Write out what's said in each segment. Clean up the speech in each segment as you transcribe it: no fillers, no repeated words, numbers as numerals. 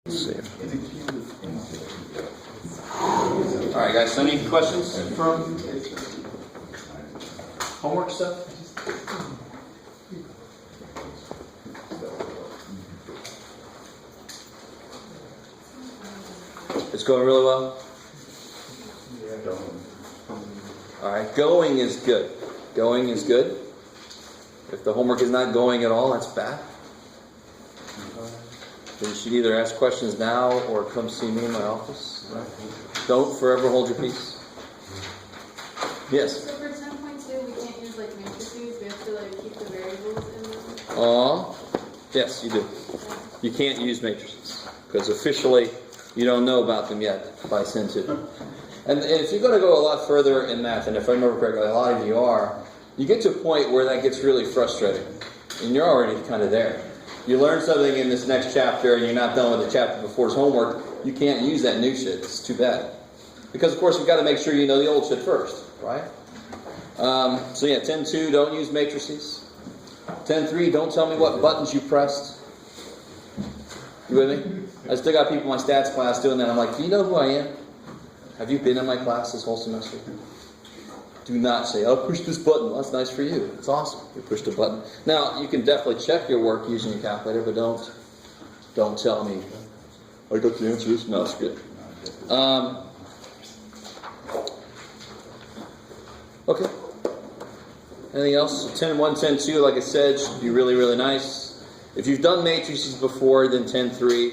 Let's see. All right, guys. So any questions from homework stuff? It's going really well? All right, going is good. Going is good. If the homework is not going at all, that's bad. Then you should either ask questions now or come see me in my office. Don't forever hold your peace. Yes? So for 10.2, we can't use like matrices. We have to keep the variables in them. Yes, you do. You can't use matrices because officially you don't know about them yet by Sin 2. And if you're going to go a lot further in math, and if I remember correctly, a lot of you are, you get to a point where that gets really frustrating. And you're already kind of there. You learn something in this next chapter and you're not done with the chapter before's homework, you can't use that new shit. It's too bad. Because, of course, you've got to make sure you know the old shit first, right? So, yeah, 10.2, don't use matrices. 10.3, don't tell me what buttons you pressed. You with me? I still got people in my stats class doing that. I'm like, do you know who I am? Have you been in my class this whole semester? Do not say, oh, push this button. Well, that's nice for you. It's awesome. You pushed a button. Now, you can definitely check your work using your calculator, but don't tell me, I got the answers. No, it's good. Okay. Anything else? So 10.1, 10.2, like I said, should be really, really nice. If you've done matrices before, then 10.3,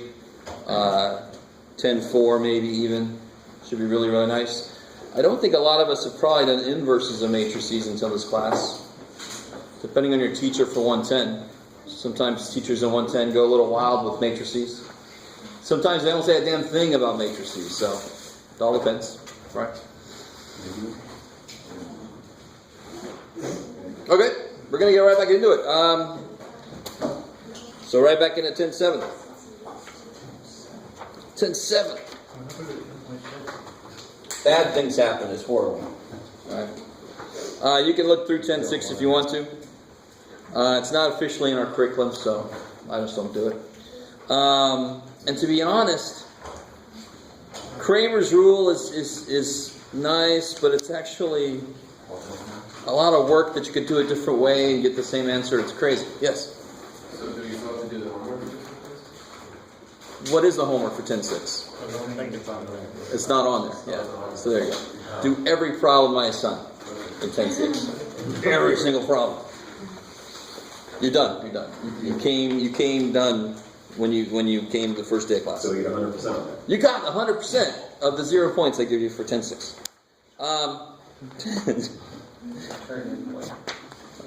10.4 maybe even, should be really, really nice. I don't think a lot of us have probably done inverses of matrices until this class. Depending on your teacher for 110. Sometimes teachers in 110 go a little wild with matrices. Sometimes they don't say a damn thing about matrices, so it all depends, right? Okay, we're going to get right back into it. So right back in at 10.7. 10.7. Bad things happen. It's horrible. All right. You can look through 10.6 if you want to. It's not officially in our curriculum, so I just don't do it. And to be honest, Kramer's rule is nice, but it's actually a lot of work that you could do a different way and get the same answer. It's crazy. Yes? So do you have to do the homework? What is the homework for 10.6? I don't think it's on there. It's not on there. Yeah. So there you go. Do every problem I assign in 10.6. Every single problem. You're done. You're done. You came done when you came the first day of class. So you get 100% of that. You got 100% of the 0 points I give you for 10.6.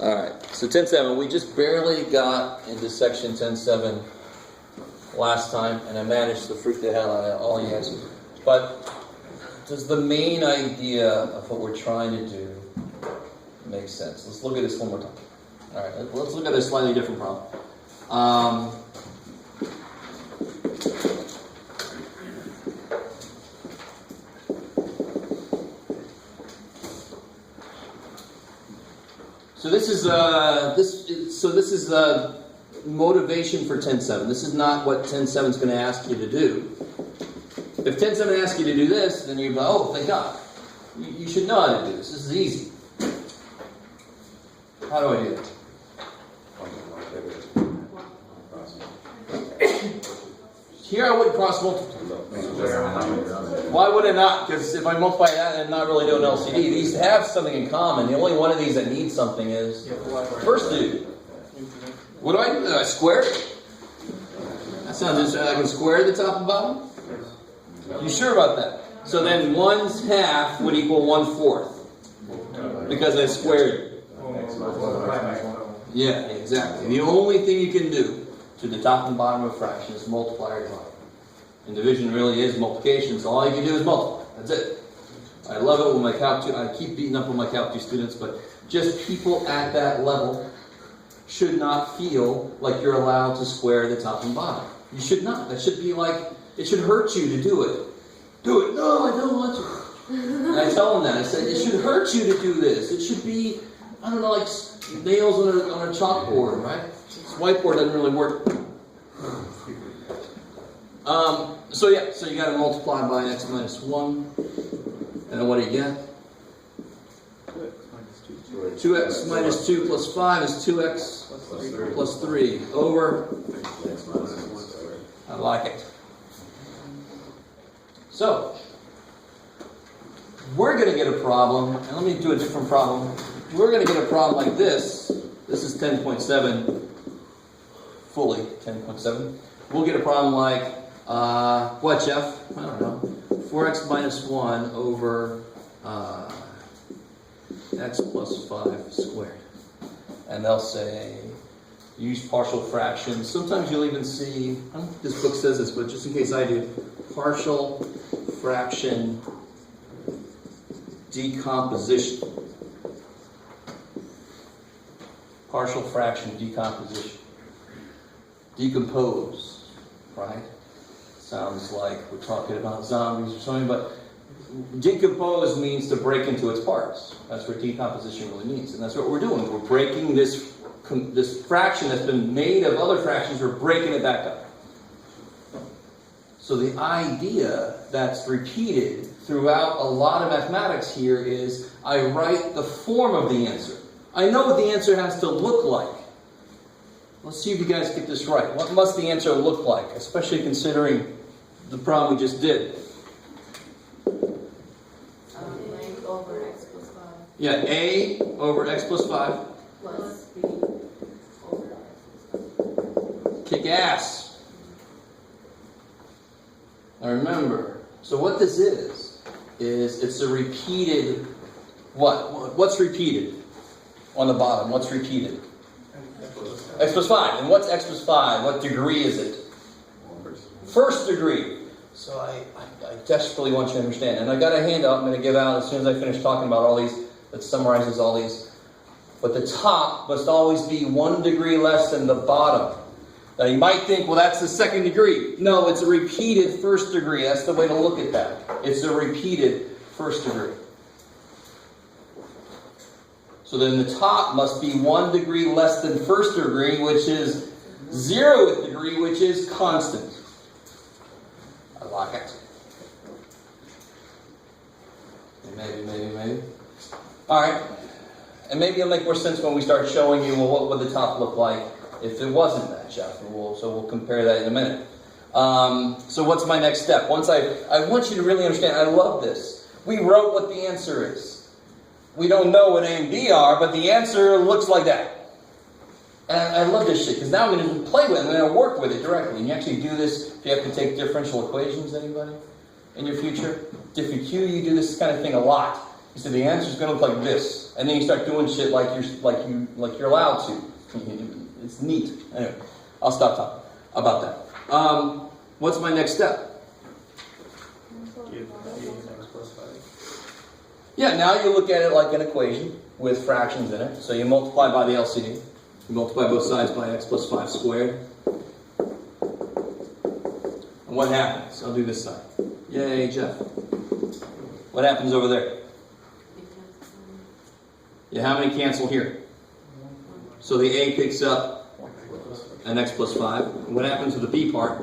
Alright, so 10.7, we just barely got into section 10.7 last time, and I managed to freak the hell out of all you guys. But does the main idea of what we're trying to do make sense? Let's look at this one more time. Alright, let's look at a slightly different problem. So this is motivation for 10.7. This is not what 10.7 is going to ask you to do. If 10.7 asks you to do this, then you go, oh, thank God. You should know how to do this. This is easy. How do I do that? Here I wouldn't cross multiply. Why would I not? Because if I multiply that and not really do an LCD, these have something in common. The only one of these that needs something is first dude. What do I do? I square it? That sounds interesting. I can square the top and bottom? You sure about that? So then 1/2 would equal 1/4. Because I squared it. Yeah, exactly. The only thing you can do to the top and bottom of a fraction is multiply or divide. And division really is multiplication, so all you can do is multiply. That's it. I love it when my Calc 2, I keep beating up on my Calc 2 students, but just people at that level should not feel like you're allowed to square the top and bottom. You should not. That should be like, it should hurt you to do it. Do it. No, I don't want to. And I tell them that. I said, it should hurt you to do this. It should be, I don't know, like nails on a chalkboard, right? This whiteboard doesn't really work. So yeah, so you got to multiply by x minus 1. And then what do you get? 2x minus 2 plus 5 is 2x plus 3 over. I like it. So, we're going to get a problem, and let me do a different problem. We're going to get a problem like this. This is 10.7, fully 10.7. We'll get a problem like, what, Jeff? I don't know. 4x minus 1 over x plus 5 squared. And they'll say, use partial fractions. Sometimes you'll even see, I don't think this book says this, but just in case I do, partial fraction decomposition. Partial fraction decomposition. Decompose, right? Sounds like we're talking about zombies or something, but decompose means to break into its parts. That's what decomposition really means, and that's what we're doing. We're breaking this fraction that's been made of other fractions, we're breaking it back up. So the idea that's repeated throughout a lot of mathematics here is I write the form of the answer. I know what the answer has to look like. Let's see if you guys get this right. What must the answer look like, especially considering the problem we just did? Length over x plus 5. Yeah, a over x plus 5. Plus b over x plus 5. Kick ass. Now remember, so what this is it's a repeated, what? What's repeated on the bottom? What's repeated? X plus 5. And what's x plus 5? What degree is it? First degree. So I desperately want you to understand. And I got a handout I'm going to give out as soon as I finish talking about all these that summarizes all these. But the top must always be 1 degree less than the bottom. Now you might think, well, that's the second degree. No, it's a repeated first degree. That's the way to look at that. It's a repeated first degree. So then the top must be 1 degree less than first degree, which is 0th degree, which is constant. I like it. Maybe. All right. And maybe it'll make more sense when we start showing you, well, what would the top look like if it wasn't that, Jeff? So we'll compare that in a minute. So what's my next step? Once I want you to really understand, I love this. We wrote what the answer is. We don't know what A and B are, but the answer looks like that. And I love this shit, because now I'm going to play with it, I'm going to work with it directly. And you actually do this if you have to take differential equations, anybody? In your future? Diffie Q, you do this kind of thing a lot. You say the answer is going to look like this. And then you start doing shit like you're allowed to. It's neat. Anyway, I'll stop talking about that. What's my next step? Yeah, now you look at it like an equation with fractions in it. So you multiply by the LCD. You multiply both sides by x plus 5 squared. And what happens? I'll do this side. Yay, Jeff. What happens over there? Yeah, how many cancel here? So the A picks up an x plus 5. And what happens to the B part?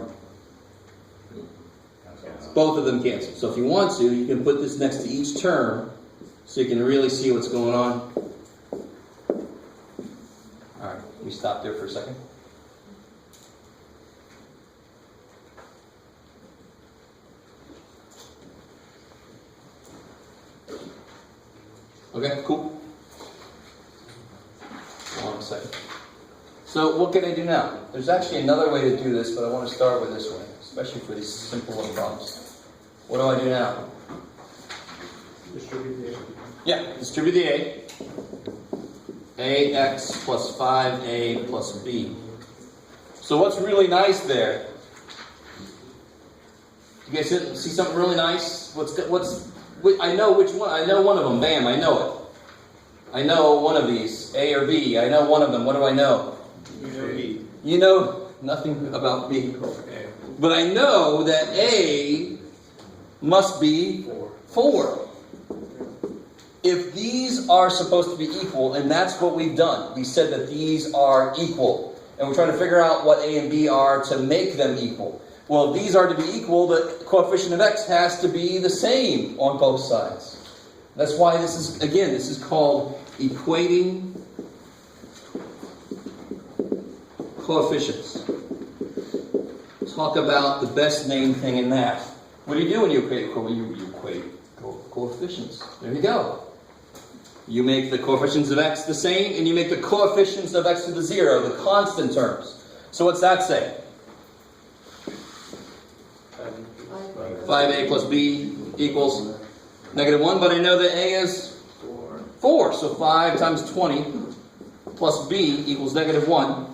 Both of them cancel. So if you want to, you can put this next to each term so you can really see what's going on. Alright, we stop there for a second. Okay, cool. Hold on a second. So what can I do now? There's actually another way to do this, but I want to start with this way, especially for these simple little problems. What do I do now? Distribute the A. Yeah, distribute the A. AX plus 5A plus B. So what's really nice there? You guys see something really nice? I know which one. I know one of them. Bam, I know it. I know one of these, A or B. I know one of them. What do I know? You know B. You know nothing about B. A. But I know that A must be 4. If these are supposed to be equal, and that's what we've done. We said that these are equal. And we're trying to figure out what A and B are to make them equal. Well, if these are to be equal, the coefficient of x has to be the same on both sides. That's why this is called equating coefficients. Talk about the best named thing in math. What do you do when you equate coefficients? There you go. You make the coefficients of x the same, and you make the coefficients of x to the 0, the constant terms. So what's that say? 5a plus b equals -1, but I know that a is 4. So 5 times 20 plus b equals -1.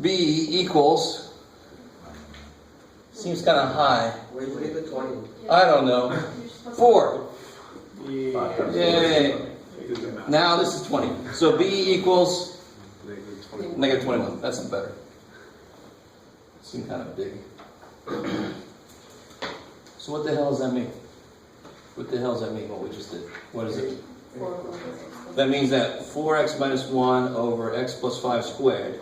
B equals, seems kind of high. Where do you put 20? I don't know. 4. Yay. Now this is 20. So B equals -21. That's better. Seems kind of big. So what the hell does that mean? What the hell does that mean, what we just did? What is it? That means that 4x minus 1 over x plus 5 squared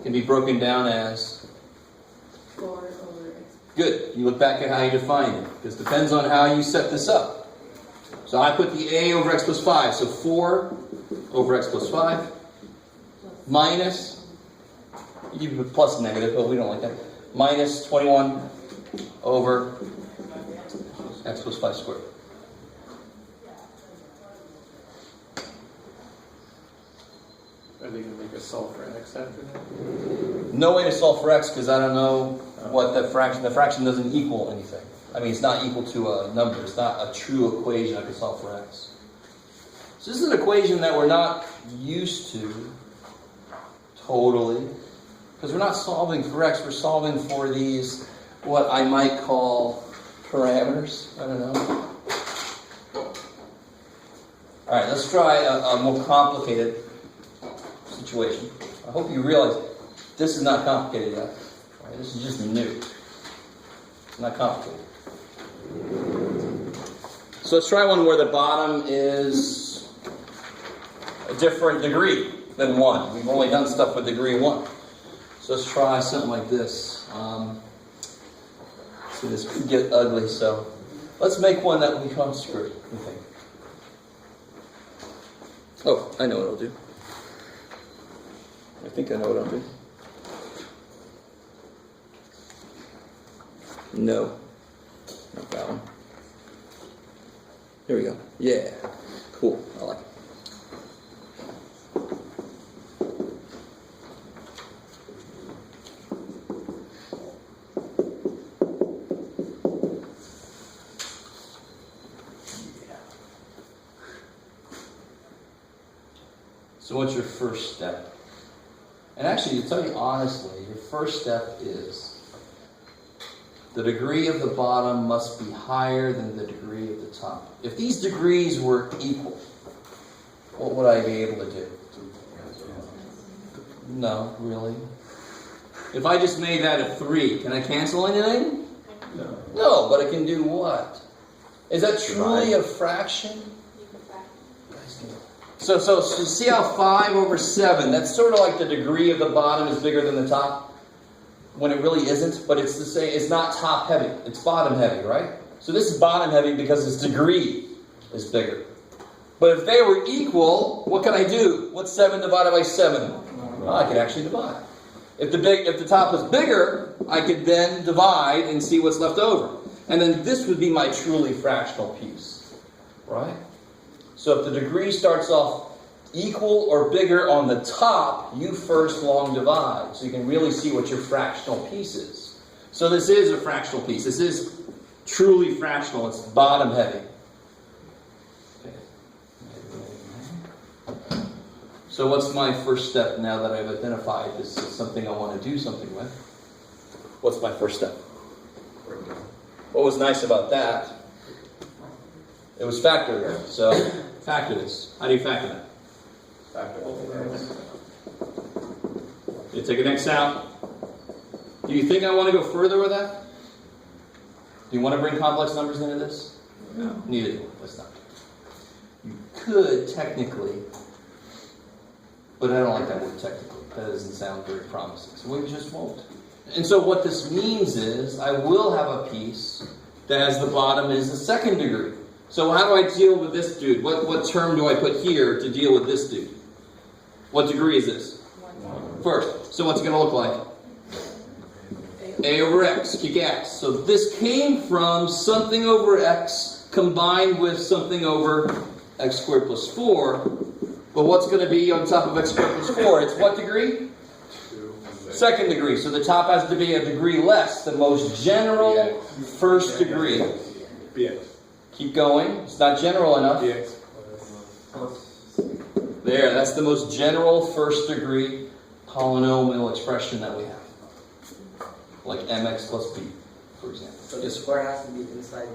can be broken down as 4 over x. good. You look back at how you define it, because it depends on how you set this up. So I put the a over x plus 5, so 4 over x plus 5 minus, you can put plus negative, but we don't like that, minus 21 over x plus 5 squared. Are they going to make a solve for x after that? No way to solve for x because I don't know what the fraction doesn't equal anything. I mean, it's not equal to a number. It's not a true equation I can solve for x. So this is an equation that we're not used to totally, because we're not solving for x, we're solving for these, what I might call parameters. I don't know. Alright, let's try a more complicated situation. I hope you realize this is not complicated yet. Right, this is just new. It's not complicated. So let's try one where the bottom is a different degree than 1. We've only done stuff with degree 1. So let's try something like this. See, this could get ugly, so let's make one that we can't screw. What do you think? Oh, I know what I'll do. I think I know what I'll do. No. Not that one. Here we go. Yeah. Cool. I like it. So what's your first step? And actually, to tell you honestly, your first step is the degree of the bottom must be higher than the degree of the top. If these degrees were equal, what would I be able to do? No, really. If I just made that a 3, can I cancel anything? No, but I can do what? Is that truly a fraction? So see how 5 over 7, that's sort of like the degree of the bottom is bigger than the top? When it really isn't, but it's the same. It's not top heavy, it's bottom heavy, right? So this is bottom heavy because its degree is bigger. But if they were equal, what can I do? What's 7 divided by 7? Well, I could actually divide. If the top was bigger, I could then divide and see what's left over. And then this would be my truly fractional piece, right? So if the degree starts off equal or bigger on the top, you first long divide. So you can really see what your fractional piece is. So this is a fractional piece. This is truly fractional. It's bottom heavy. Okay. So what's my first step now that I've identified this is something I want to do something with? What's my first step? What was nice about that? It was factored. So factor this. How do you factor that? You take an x out. Do you think I want to go further with that? Do you want to bring complex numbers into this? No. Neither do I. Let's not. You could technically, but I don't like that word technically. That doesn't sound very promising. So we just won't. And so what this means is I will have a piece that as the bottom is the second degree. So how do I deal with this dude? What term do I put here to deal with this dude? What degree is this? First. So what's it going to look like? A over x, kick ass. So this came from something over x combined with something over x squared plus 4. But what's going to be on top of x squared plus 4? It's what degree? Second degree. So the top has to be a degree less, the most general first degree. Bx. Keep going. It's not general enough. Bx. There, that's the most general first degree polynomial expression that we have. Like mx plus b, for example. So the square has to be inside,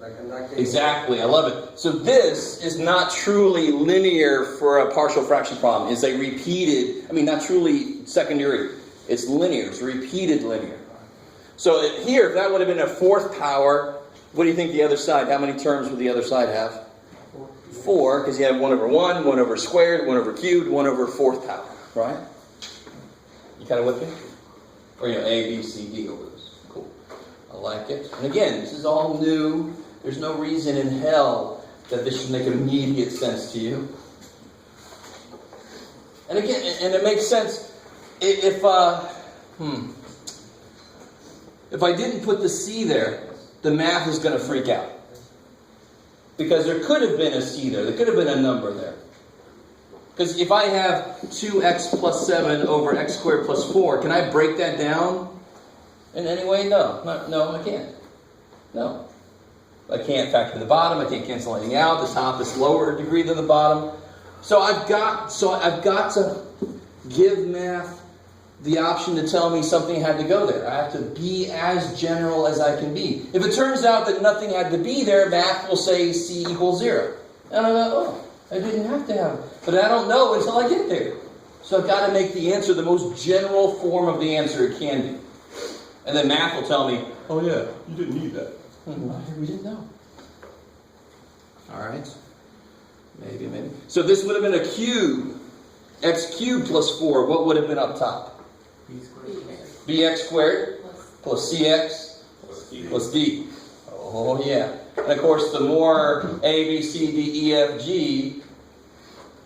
like I'm not getting... Exactly, I love it. So this is not truly linear for a partial fraction problem. It's a repeated, not truly second degree. It's linear, it's repeated linear. So here, if that would have been a fourth power, what do you think the other side, how many terms would the other side have? 4, because you have 1 over 1, 1 over squared, 1 over cubed, 1 over fourth power, right? You kind of with me? Or, A, B, C, D over this. Cool. I like it. And again, this is all new. There's no reason in hell that this should make immediate sense to you. And again, and it makes sense if I didn't put the C there, the math is going to freak out. Because there could have been a C there. There could have been a number there. Because if I have 2x plus 7 over x squared plus 4, can I break that down in any way? No, I can't. No. I can't factor the bottom. I can't cancel anything out. The top is lower degree than the bottom. So I've got to give math the option to tell me something had to go there. I have to be as general as I can be. If it turns out that nothing had to be there, math will say C equals 0. And I go, I didn't have to have it. But I don't know until I get there. So I've got to make the answer the most general form of the answer it can be. And then math will tell me, oh yeah, you didn't need that. We didn't know. Alright. Maybe. So this would have been a cube. X cubed plus 4. What would have been up top? Bx squared plus cx plus d. Oh yeah. And of course, the more A, B, C, D, E, F, G,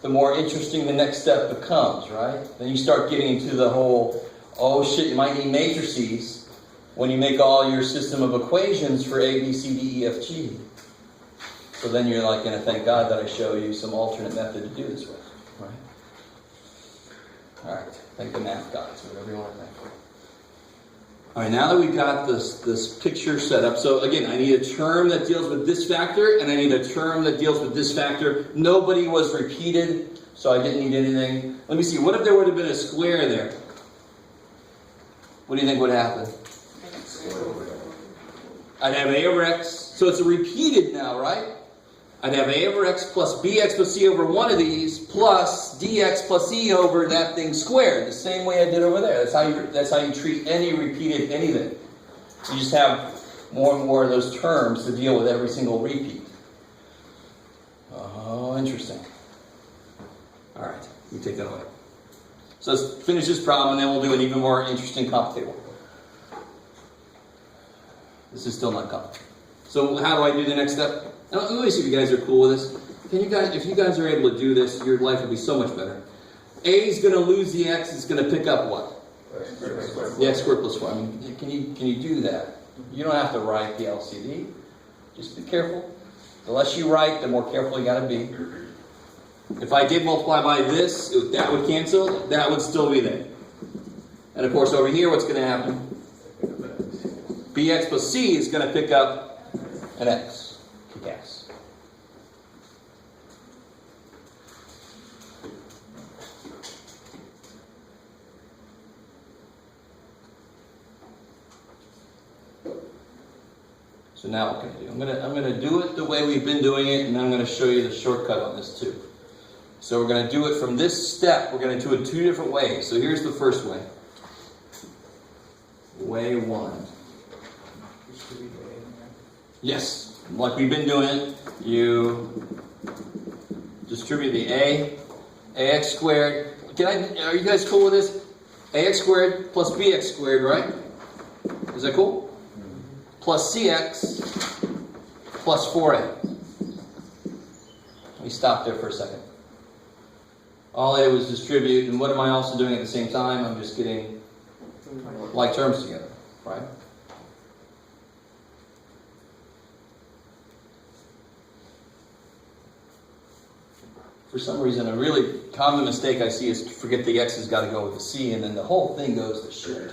the more interesting the next step becomes, right? Then you start getting into the whole, oh shit, you might need matrices when you make all your system of equations for A, B, C, D, E, F, G. So then you're like, gonna thank God that I show you some alternate method to do this with, right? All right, thank the math gods, whatever you want to thank. All right, now that we've got this picture set up, so again, I need a term that deals with this factor, and I need a term that deals with this factor. Nobody was repeated, so I didn't need anything. Let me see, what if there would have been a square there? What do you think would happen? I'd have A over X, so it's a repeated now, right? I'd have A over X plus BX plus C over one of these, plus DX plus E over that thing squared, the same way I did over there. That's how you treat any repeated anything. You just have more and more of those terms to deal with every single repeat. Oh, interesting. All right, let me take that away. So let's finish this problem, and then we'll do an even more interesting complicated one. This is still not complicated. So how do I do the next step? Now, let me see if you guys are cool with this. If you guys are able to do this, your life will be so much better. A is going to lose the x. It's going to pick up what? The x squared plus 4. I mean, can you do that? You don't have to write the LCD. Just be careful. The less you write, the more careful you got to be. If I did multiply by this, that would cancel. That would still be there. And of course, over here, what's going to happen? Bx plus c is going to pick up an x. Yes. So now what can I do? I'm gonna do it the way we've been doing it, and I'm gonna show you the shortcut on this too. So we're gonna do it from this step. We're gonna do it two different ways. So here's the first way. Way one. Yes. Like we've been doing it, you distribute the ax squared. Are you guys cool with this? Ax squared plus bx squared, right? Is that cool? Plus CX plus 4A. Let me stop there for a second. All I did was distribute, and what am I also doing at the same time? I'm just getting like terms together, right? For some reason, a really common mistake I see is to forget the x has got to go with the c, and then the whole thing goes to shit.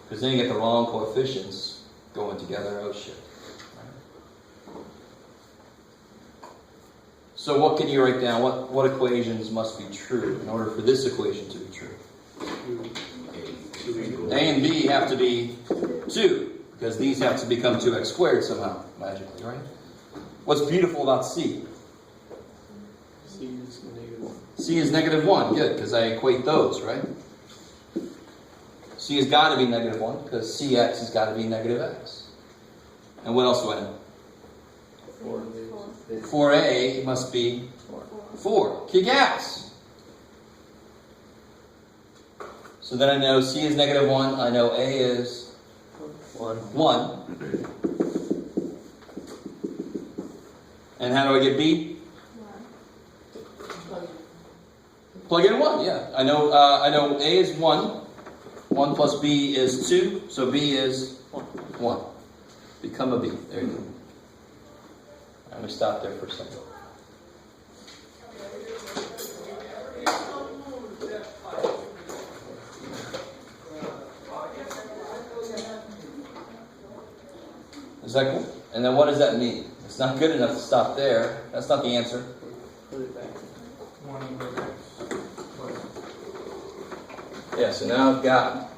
Because then you get the wrong coefficients going together. Oh shit. So what can you write down? What equations must be true in order for this equation to be true? A and B have to be 2, because these have to become 2x squared somehow, magically, right? What's beautiful about C? C is -1. C is -1, good, because I equate those, right? C has got to be -1, because CX has got to be -x. And what else do I know? 4A must be 4. Kick ass! So then I know C is -1, I know A is 1. And how do I get B? Plug in 1, yeah. I know A is 1. 1 plus B is 2, so B is 1. Become a B. There you go. Let me stop there for a second. Is that cool? And then what does that mean? It's not good enough to stop there. That's not the answer. Put it back. 1 over x. Yeah, so now I've got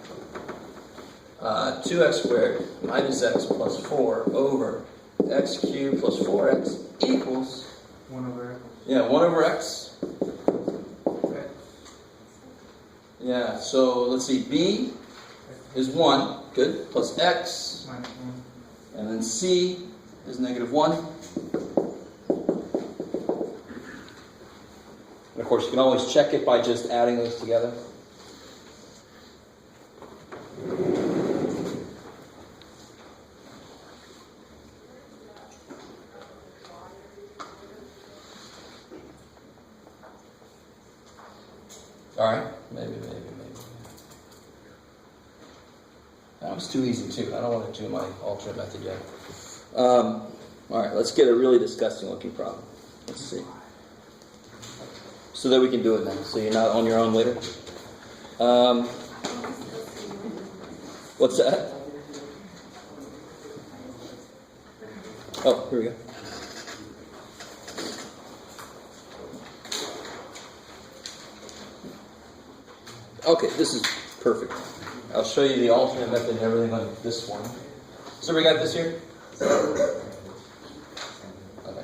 2x squared minus x plus 4 over x cubed plus 4x equals 1 over x. Yeah, 1 over x. Yeah, so let's see, b is 1, good, plus x, -1. and then c is -1. And of course, you can always check it by just adding those together. Alright, maybe. That was too easy too. I don't want to do my alternate method yet. Alright, let's get a really disgusting looking problem. Let's see. So that we can do it now, so you're not on your own later. What's that? Oh, here we go. Okay, this is perfect. I'll show you the alternate method and everything on this one. So we got this here? Okay.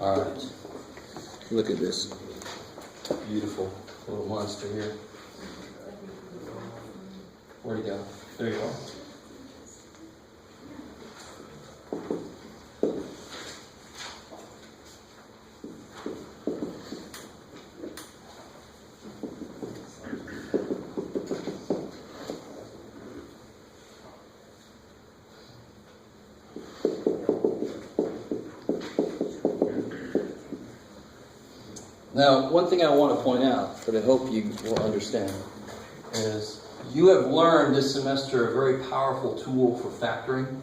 Alright. Look at this beautiful little monster here. Where'd he go? There you go. Now, one thing I want to point out, that I hope you will understand, is you have learned this semester a very powerful tool for factoring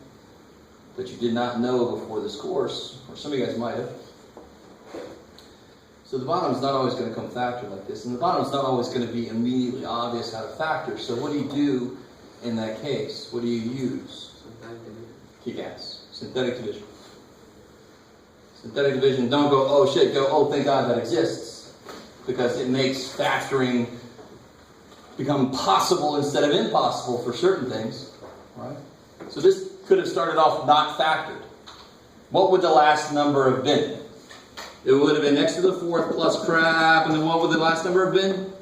that you did not know before this course, or some of you guys might have. So the bottom is not always going to come factored like this, and the bottom is not always going to be immediately obvious how to factor. So what do you do in that case? What do you use? Kick ass. Synthetic division. Synthetic division, don't go, oh shit, go, oh thank God that exists. Because it makes factoring become possible instead of impossible for certain things. Right? So this could have started off not factored. What would the last number have been? It would have been next to the fourth plus crap, and then what would the last number have been?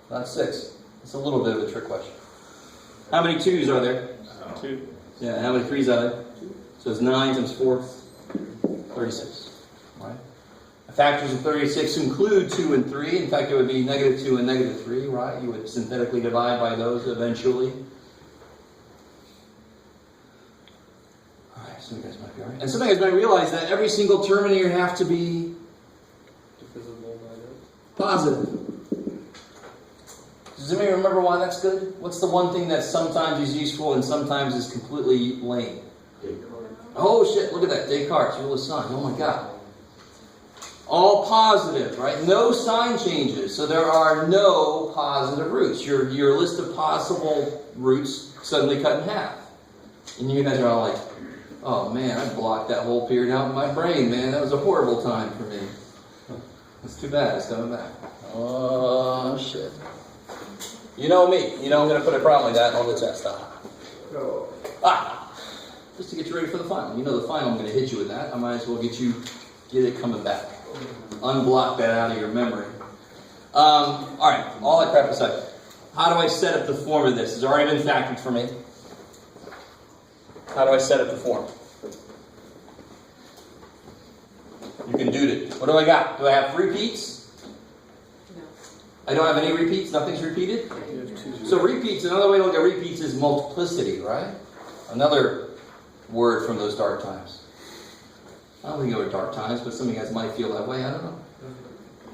Not 6. It's a little bit of a trick question. How many 2's are there? 2. Yeah, how many 3's are there? So it's 9 times 4, 36. Right? Factors of 36 include 2 and 3. In fact, it would be -2 and -3, right? You would synthetically divide by those eventually. All right, some of you guys might be all right. And some of you guys might realize that every single term in here have to be Divisible by this. positive. Does anybody remember why that's good? What's the one thing that sometimes is useful and sometimes is completely lame? Oh shit, look at that. Descartes, rule of sign. Oh my god. All positive, right? No sign changes. So there are no positive roots. Your list of possible roots suddenly cut in half. And you guys are all like, oh man, I blocked that whole period out in my brain, man. That was a horrible time for me. It's too bad. It's coming back. Oh shit. You know me. You know I'm going to put it probably that on the test. Just to get you ready for the final. You know the final, I'm going to hit you with that. I might as well get it coming back. Unblock that out of your memory. Alright, all that crap aside. How do I set up the form of this? It's already been factored for me. How do I set up the form? You can do it. What do I got? Do I have repeats? No. I don't have any repeats? Nothing's repeated? You have 2. So repeats, another way to look at repeats is multiplicity, right? Another word from those dark times. I don't think they were dark times, but some of you guys might feel that way. I don't know. Yeah,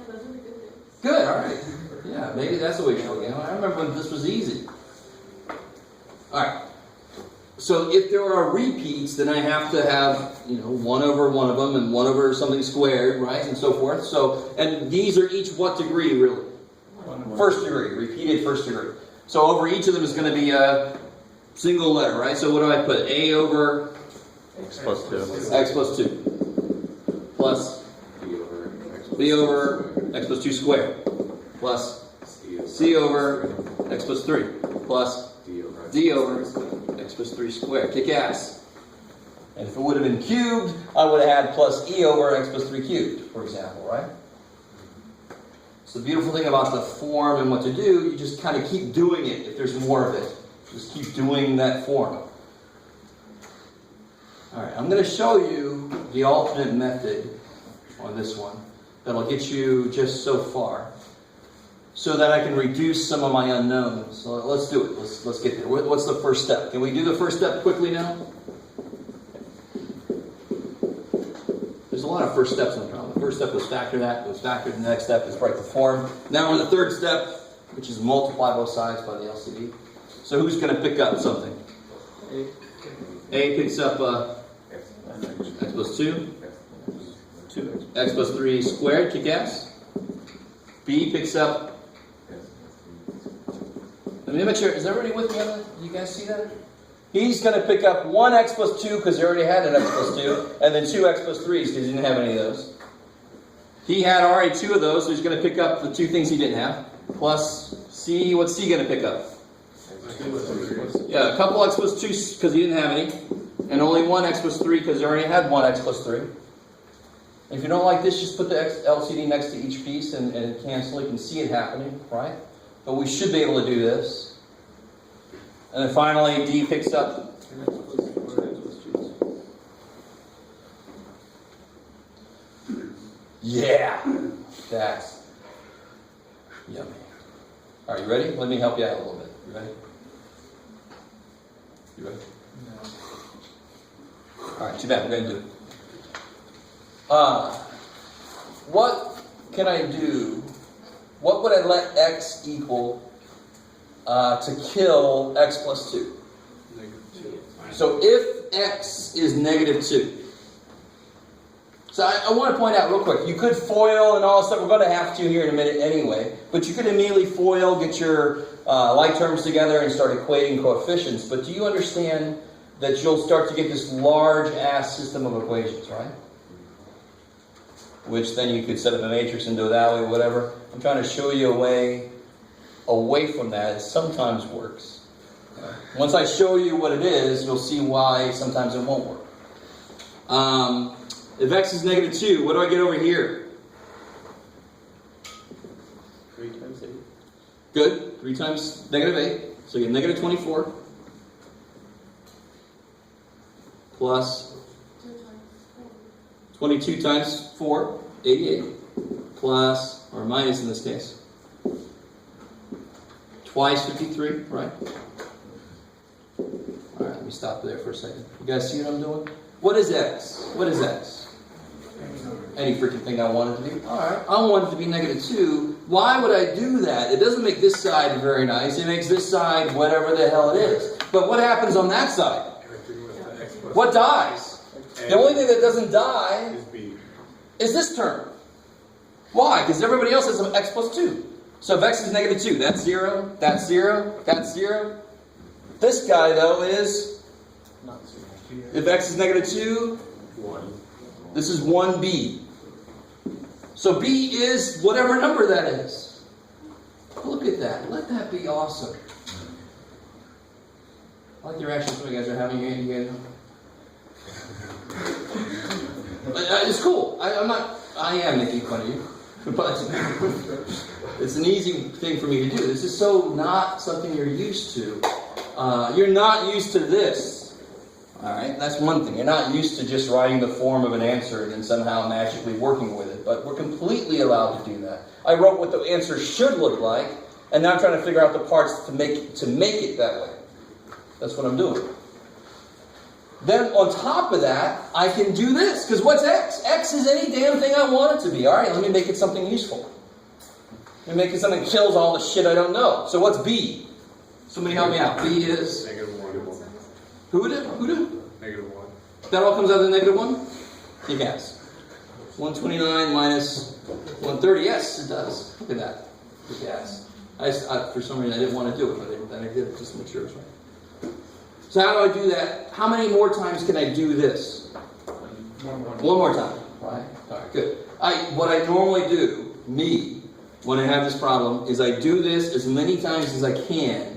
those are the good things. Good, all right. Yeah, maybe that's the way you're looking at it. I remember when this was easy. All right. So if there are repeats, then I have to have, 1 over one of them and 1 over something squared, right, and so forth. So, and these are each what degree, really? First degree, repeated first degree. So over each of them is going to be a single letter, right? So what do I put? A over X plus 2. X plus 2 plus B over X plus 2 squared plus C over X plus 3 plus D over X plus 3 squared. Kick ass. And if it would have been cubed, I would have had plus E over X plus 3 cubed, for example, right? So the beautiful thing about the form and what to do, you just kind of keep doing it if there's more of it. Just keep doing that form. Alright, I'm going to show you the alternate method on this one that'll get you just so far so that I can reduce some of my unknowns. So let's do it. Let's get there. What's the first step? Can we do the first step quickly now? There's a lot of first steps in the problem. The first step was factor that, was factor. The next step is write the form. Now we're in the third step, which is multiply both sides by the LCD. So who's going to pick up something? A picks up X plus 2. 2. X plus 3 squared, kick ass. B picks up. Let me make sure, is everybody with me on that? Do you guys see that? He's going to pick up 1 X plus 2 because he already had an X plus 2, and then 2 X plus 3s because he didn't have any of those. He had already 2 of those, so he's going to pick up the 2 things he didn't have. Plus C, what's C going to pick up? Yeah, a couple X plus 2 because he didn't have any, and only 1 X plus 3 because he already had 1 X plus 3. If you don't like this, just put the LCD next to each piece and cancel. You can see it happening, right? But we should be able to do this. And then finally, D picks up. Yeah, that's yummy. All right, you ready? Let me help you out a little bit. You ready? You ready? No. All right, too bad. We're going to do it. What can I do? What would I let X equal to kill X plus 2? -2. So if X is -2. So I want to point out real quick, you could FOIL and all that stuff. We're going to have to here in a minute anyway. But you could immediately FOIL, get your like terms together and start equating coefficients. But do you understand that you'll start to get this large-ass system of equations, right? Which then you could set up a matrix and do it that way, whatever. I'm trying to show you a way away from that. It sometimes works. Once I show you what it is, you'll see why sometimes it won't work. If X is -2, what do I get over here? 3 times 8. Good. 3 times -8. So you get -24. Plus 22 times 4 88 plus, or minus in this case, twice 53, right? All right, let me stop there for a second. You guys see what I'm doing? What is x? What is x? Any freaking thing I want it to be. All right, I want it to be -2. Why would I do that? It doesn't make this side very nice. It makes this side whatever the hell it is. But what happens on that side? What dies? The only thing that doesn't die is this term. Why? Because everybody else has x plus 2. So if x is -2, that's 0, that's 0, that's 0. This guy, though, is, if x is -2, 1. this is 1b. So b is whatever number that is. Look at that. Let that be awesome. I like the reaction some of you guys are having. You it's cool. I am making fun of you. But it's an easy thing for me to do. This is so not something you're used to. You're not used to this. Alright, that's one thing. You're not used to just writing the form of an answer and then somehow magically working with it. But we're completely allowed to do that. I wrote what the answer should look like, and now I'm trying to figure out the parts to make it that way. That's what I'm doing. Then on top of that, I can do this. Because what's x? X is any damn thing I want it to be. Alright, let me make it something useful. Let me make it something that kills all the shit I don't know. So what's b? Somebody help me out. B is... -1. Who did? -1. That all comes out of the -1? You guess. 129 minus 130. Yes, it does. Look at that. You guess. For some reason, I didn't want to do it, but then I did it just to make sure it was right. So how do I do that? How many more times can I do this? One more time. Right? All right, good. What I normally do, when I have this problem, is I do this as many times as I can,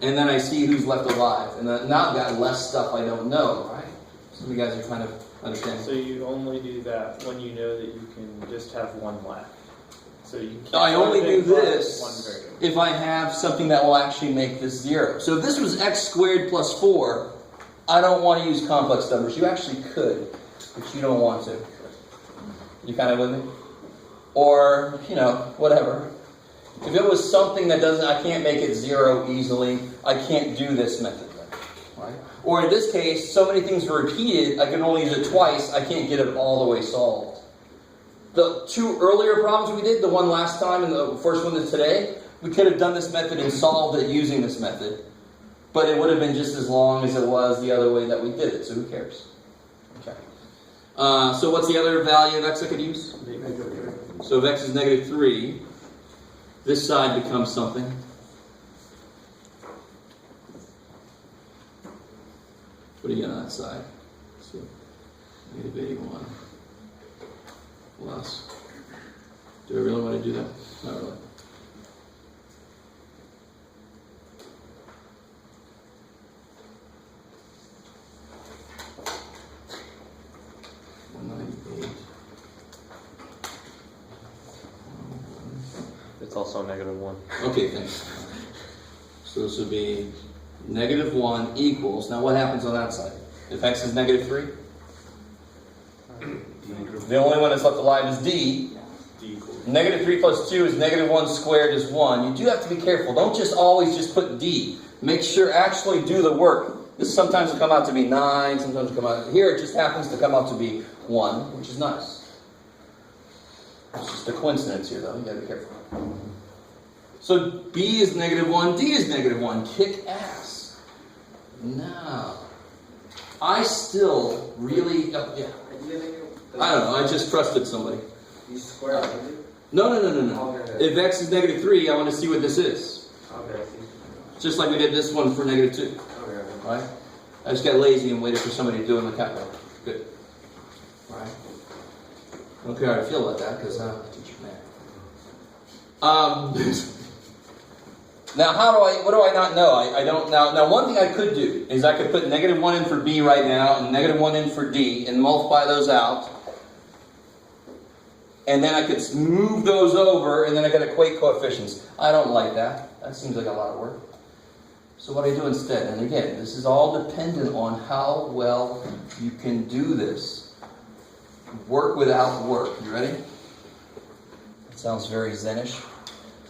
and then I see who's left alive. And now I've got less stuff I don't know, right? Some of you guys are kind of understanding. So you only do that when you know that you can just have one left. So you can't I only do one this variable. if I have something that will actually make this 0. So if this was x squared plus 4, I don't want to use complex numbers. You actually could, but you don't want to. You kind of with me? Or, whatever. If it was something that I can't make it 0 easily, I can't do this method then, right? Or in this case, so many things are repeated, I can only use it twice, I can't get it all the way solved. The 2 earlier problems we did, the one last time and the first one today, we could have done this method and solved it using this method, but it would have been just as long as it was the other way that we did it, so who cares? Okay. So what's the other value of x I could use? So if x is -3, this side becomes something. What do you get on that side? So, -81 plus. Do I really want to do that? Not really. It's also -1. Okay, thanks. So this would be -1 equals, now what happens on that side? If x is -3? The only one that's left alive is d. -3 plus 2 is -1 squared is 1. You do have to be careful. Don't just always just put d. Make sure actually do the work. This sometimes will come out to be 9, sometimes will come out. Here it just happens to come out to be 1, which is nice. It's just a coincidence here, though. You gotta be careful. So b is -1, d is -1. Kick ass. Now, I still really, I don't know. I just trusted somebody. You square it, did you? No. Okay. If x is -3, I want to see what this is. Okay. Just like we did this one for -2. Okay. Right? I just got lazy and waited for somebody to do it in the calculator. Good. Right? I don't care how I feel about that because I'm a teacher, man. Now, what do I not know? I don't, now one thing I could do is I could put -1 in for b right now and -1 in for d and multiply those out. And then I could move those over and then I could equate coefficients. I don't like that. That seems like a lot of work. So what I do instead, and again, this is all dependent on how well you can do this. Work without work. You ready? Sounds very Zenish.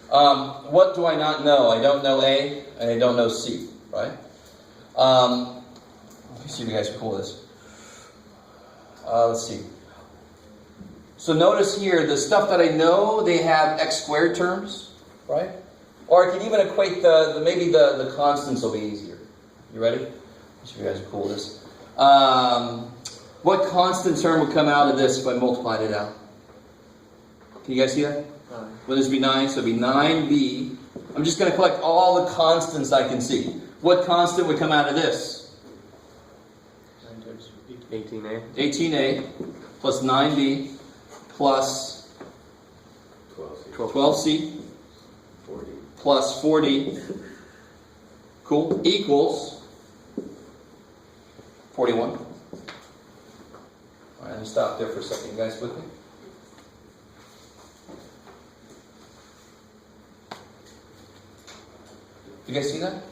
What do I not know? I don't know A, and I don't know C, right? Let me see if you guys are cool with this. Let's see. So notice here, the stuff that I know, they have x squared terms, right? Or I can even equate maybe the constants will be easier. You ready? Let me see if you guys are cool with this. What constant term would come out of this if I multiplied it out? Can you guys see that? 9. Would this be 9? So it'd be 9b. I'm just going to collect all the constants I can see. What constant would come out of this? 9 times 18A. 18a plus 9b plus 12c 40. plus 40. Cool. Equals 41. All right, let me stop there for a second. You guys with me? You guys see that?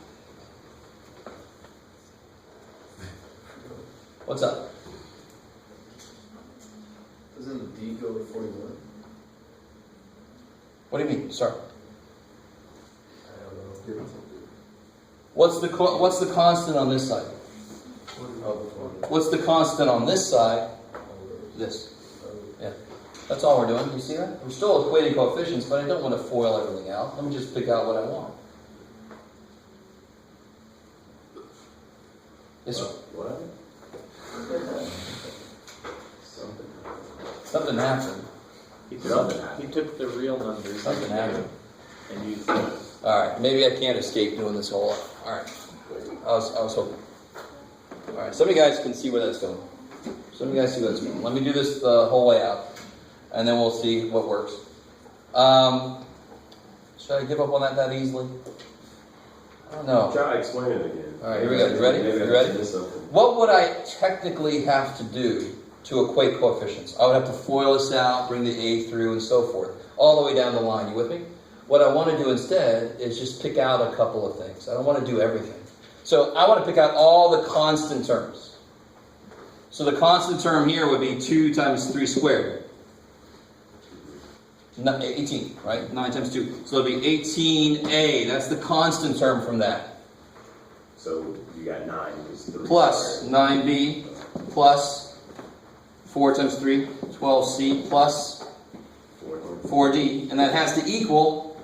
What's up? Doesn't D go to 41? What do you mean? Sorry. I don't know. What's the constant on this side? What's the constant on this side? This. Yeah. That's all we're doing. You see that? We're still equating coefficients, but I don't want to FOIL everything out. Let me just pick out what I want. Yes, sir. What? Something happened. He took the real numbers Something happened. and used those. All right. Maybe I can't escape doing this whole. All right. I was hoping. All right. Some of you guys can see where that's going. Some of you guys see where that's going. Let me do this the whole way out, and then we'll see what works. Should I give up on that easily? I don't know. Try explaining it again. All right, here we go. You ready? Maybe You I ready? missed something. What would I technically have to do to equate coefficients? I would have to FOIL this out, bring the A through, and so forth, all the way down the line. You with me? What I want to do instead is just pick out a couple of things. I don't want to do everything. So I want to pick out all the constant terms. So the constant term here would be 2 times 3 squared. 18, right? 9 times 2. So it'll be 18a. That's the constant term from that. So you got 9. It's 3 Plus squared. 9b plus 4 times 3, 12c plus 4d. And that has to equal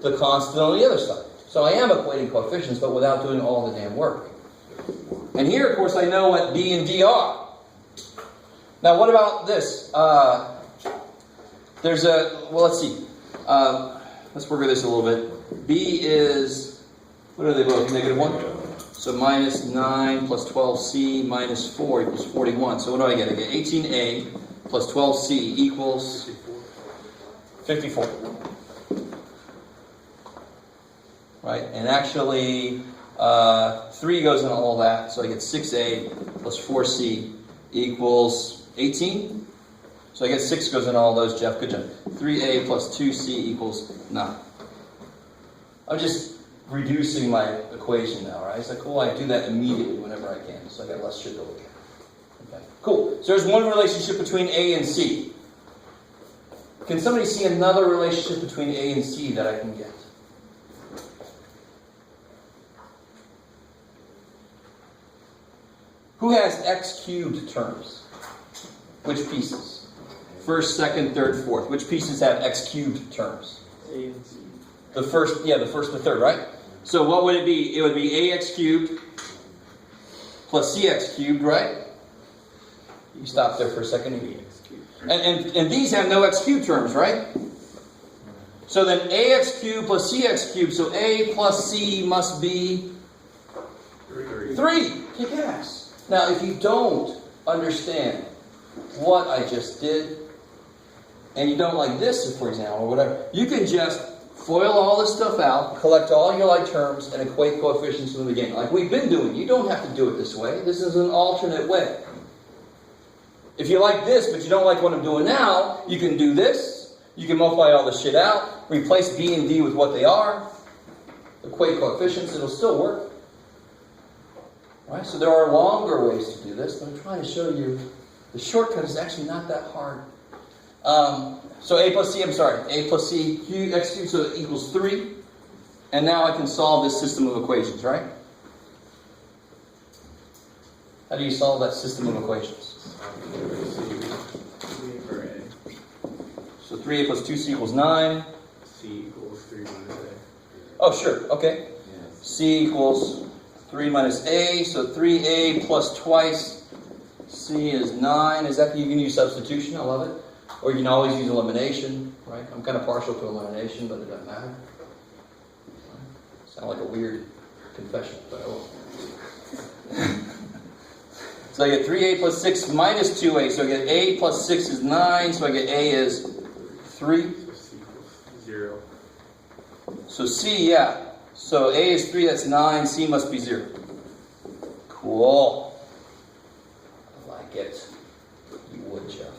the constant on the other side. So I am equating coefficients, but without doing all the damn work. And here, of course, I know what b and d are. Now, what about this? Let's see. Let's work with this a little bit. B is, what are they both? -1? So minus 9 plus 12c minus 4 equals 41. So what do I get? I get 18a plus 12c equals 54. Right? And actually, 3 goes into all that. So I get 6a plus 4c equals 18. So I guess 6 goes in all those, Jeff. Good job. 3a plus 2c equals 9. I'm just reducing my equation now, right? Is that cool? I do that immediately whenever I can, so I got less shit to look at. Okay, cool. So there's one relationship between A and C. Can somebody see another relationship between A and C that I can get? Who has x cubed terms? Which pieces? First, second, third, fourth. Which pieces have x cubed terms? A and C. The first and third, right? So what would it be? It would be ax cubed plus cx cubed, right? You stop there for a second. And these have no x cubed terms, right? So then ax cubed plus cx cubed. So a plus c must be 3. Kick ass. Now, if you don't understand what I just did, and you don't like this, for example, or whatever, you can just FOIL all this stuff out, collect all your like terms, and equate coefficients from the beginning. Like we've been doing. You don't have to do it this way. This is an alternate way. If you like this, but you don't like what I'm doing now, you can do this. You can multiply all this shit out, replace b and d with what they are, equate coefficients, it'll still work. Right? So there are longer ways to do this, but I'm trying to show you the shortcut is actually not that hard. So a plus c, I'm sorry, a plus c x cubed, so it equals 3. And now I can solve this system of equations, right? How do you solve that system of equations? For A. So 3a plus 2c equals 9. C equals 3 minus A. Oh, sure, okay. C equals 3 minus a, so 3a plus twice c is 9. Is that, you can use substitution, I love it. Or you can always use elimination, right? I'm kind of partial to elimination, but it doesn't matter. Sound like a weird confession, but I won't. So I get 3a plus 6 minus 2a, so I get a plus 6 is 9, so I get a is 3. So C equals 0. So C, yeah. So A is 3, that's 9. C must be 0. Cool. I like it. You would, Jeff.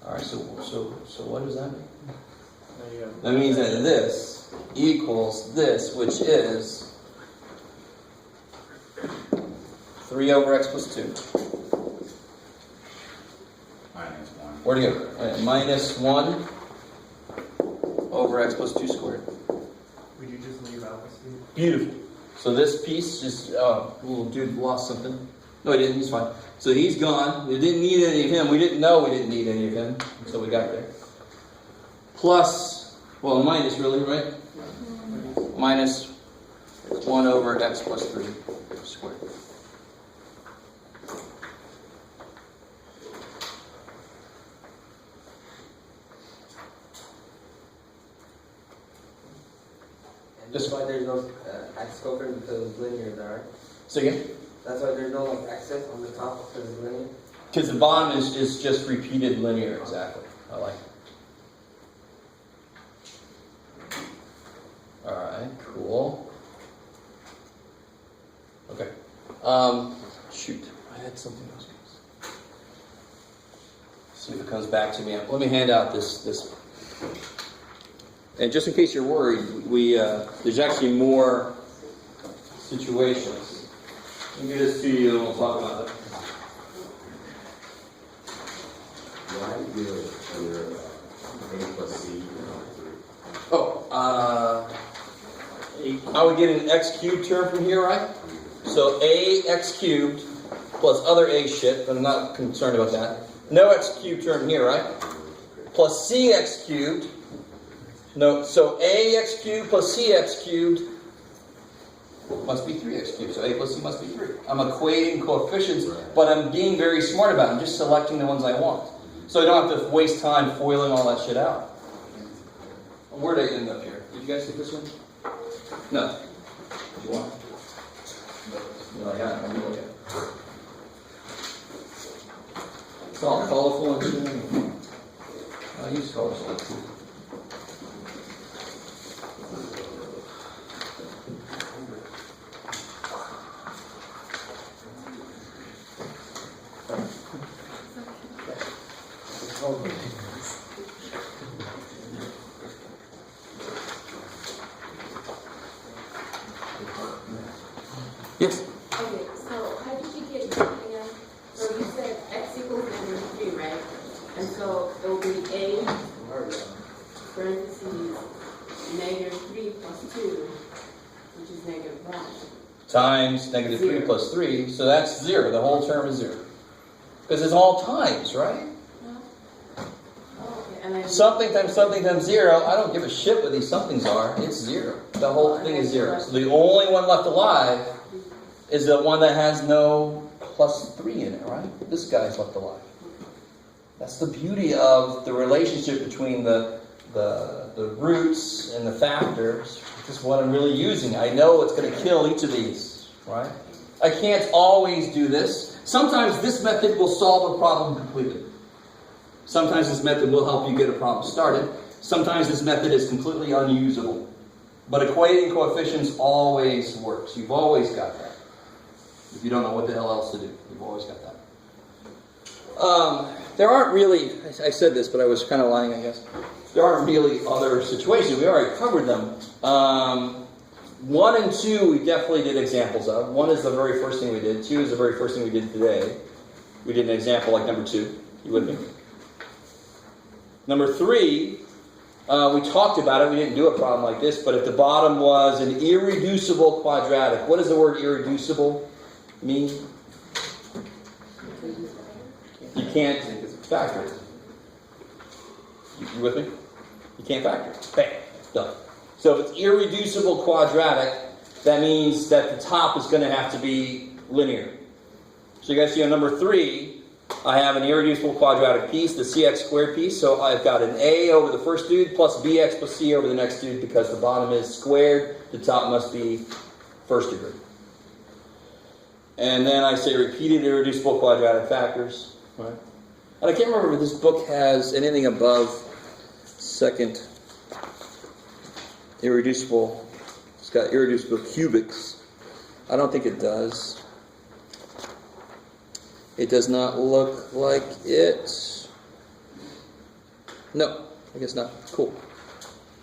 Alright, so what does that mean? Now you have- That means that this equals this, which is 3 over x plus 2. Minus 1. Where'd it go? Minus 1 over x plus 2 squared. Would you just leave out the C? Beautiful. So this piece just, little dude lost something. No, he didn't. He's fine. So he's gone. We didn't need any of him. We didn't know we didn't need any of him until we got there. Plus, well, minus really, right? Minus 1 over x plus 3 squared. That's why there's no x coefficient because it's linear there, right? So again? That's why there's no like excess on the top because it's linear. Because the bottom is just repeated linear, exactly. I like it. Alright, cool. Okay. Shoot. I had something else. See if it comes back to me. Let me hand out this. And just in case you're worried, there's actually more situations. Let me give this to you and we'll talk about it. Why do your A plus C I would get an x cubed term from here, right? So a x cubed plus other a shit, but I'm not concerned about that. No x cubed term here, right? Plus c x cubed. No, so a x cubed plus c x cubed must be 3x cubed. So a plus c must be 3. I'm equating coefficients, but I'm being very smart about it. I'm just selecting the ones I want. So I don't have to waste time foiling all that shit out. Where did I end up here? Did you guys take this one? No. Did you want? No, I got it. I'm looking. It's all colorful and shit. I use colorful too. Yes? Okay, so how did you get that again? So you said x equals -3, right? And so it will be a parentheses -3 plus 2, which is -1. Times negative 3 0. plus 3, so that's 0. The whole term is 0. Because it's all times, right? Oh, okay. And then Something times 0. I don't give a shit what these somethings are. It's 0. The whole thing is 0. So the only one left alive is the one that has no plus 3 in it, right? This guy's left alive. That's the beauty of the relationship between the roots and the factors. This is what I'm really using. I know it's going to kill each of these, right? I can't always do this. Sometimes this method will solve a problem completely. Sometimes this method will help you get a problem started. Sometimes this method is completely unusable. But equating coefficients always works. You've always got that. If you don't know what the hell else to do, you've always got that. There aren't really, I said this, but I was kind of lying, I guess. There aren't really other situations. We already covered them. 1 and 2 we definitely did examples of. 1 is the very first thing we did. 2 is the very first thing we did today. We did an example like number 2. You with me? Number 3, we talked about it. We didn't do a problem like this, but if the bottom was an irreducible quadratic, what does the word irreducible mean? You can't factor it. You with me? You can't factor it. Bam. Done. So if it's irreducible quadratic, that means that the top is going to have to be linear. So you guys see on number 3, I have an irreducible quadratic piece, the cx squared piece. So I've got an a over the first dude plus bx plus c over the next dude because the bottom is squared. The top must be first degree. And then I say repeated irreducible quadratic factors. Right? And I can't remember if this book has anything above second irreducible. It's got irreducible cubics. I don't think it does. It does not look like it. No, I guess not. Cool.